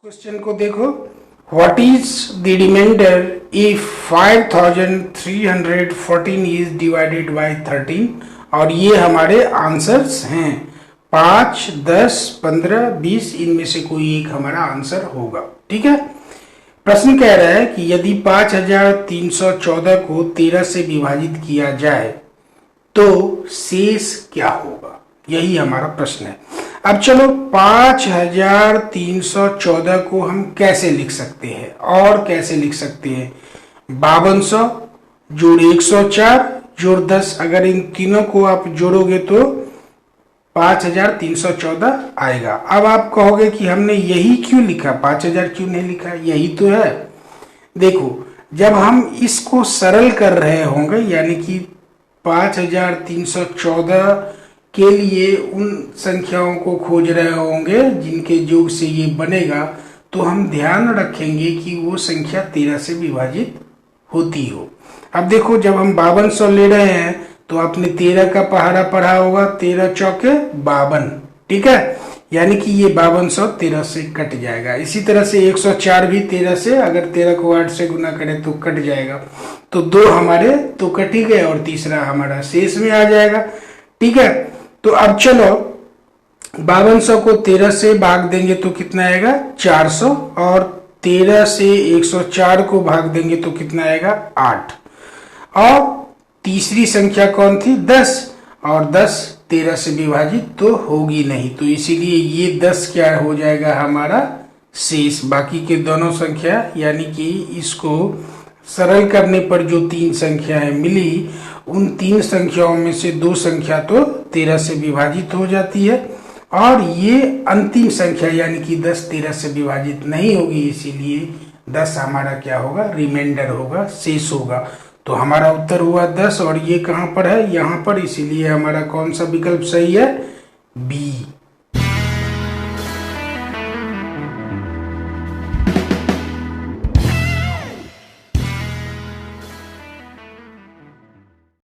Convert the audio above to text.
Question को देखो, what is the remainder if 5314 is divided by 13। और ये हमारे आंसर्स हैं 5, 10, 15, 20, इनमें से कोई एक हमारा आंसर होगा। ठीक है, प्रश्न कह रहा है कि यदि 5314 को 13 से विभाजित किया जाए तो शेष क्या होगा, यही हमारा प्रश्न है। अब चलो 5314 को हम कैसे लिख सकते हैं और कैसे लिख सकते हैं, 5200 जोड़ 104 जोड़ 10, अगर इन तीनों को आप जोड़ोगे तो 5314 आएगा। अब आप कहोगे कि हमने यही क्यों लिखा, 5000 क्यों नहीं लिखा, यही तो है। देखो, जब हम इसको सरल कर रहे होंगे यानी कि 5314 के लिए उन संख्याओं को खोज रहे होंगे जिनके योग से ये बनेगा, तो हम ध्यान रखेंगे कि वो संख्या 13 से विभाजित होती हो। अब देखो, जब हम 5200 ले रहे हैं तो आपने 13 का पहाड़ा पढ़ा होगा, 13 चौके 52। ठीक है, यानी कि ये 5200 13 से कट जाएगा। इसी तरह से 104 भी 13 से, अगर 13 को 8 से गुना करें तो कट जाएगा। तो दो हमारे तो कट ही गए और तीसरा हमारा शेष में आ जाएगा। ठीक है, तो अब चलो 5200 को 13 से भाग देंगे तो कितना आएगा, 400, और 13 से 104 को भाग देंगे तो कितना आएगा, 8। और तीसरी संख्या कौन थी, 10, और 10 13 से विभाजित तो होगी नहीं, तो इसीलिए ये 10 क्या हो जाएगा हमारा शेष। बाकी के दोनों संख्या यानी कि इसको सरल करने पर जो 3 संख्याएं मिली, उन 3 संख्याओं में से 2 संख्या तो 13 से विभाजित हो जाती है, और ये अंतिम संख्या यानी कि 10 13 से विभाजित नहीं होगी, इसीलिए 10 हमारा क्या होगा, रिमाइंडर होगा, शेष होगा। तो हमारा उत्तर हुआ 10, और ये कहाँ पर है, यहाँ पर, इसीलिए हमारा कौन सा विकल्प सही है, बी।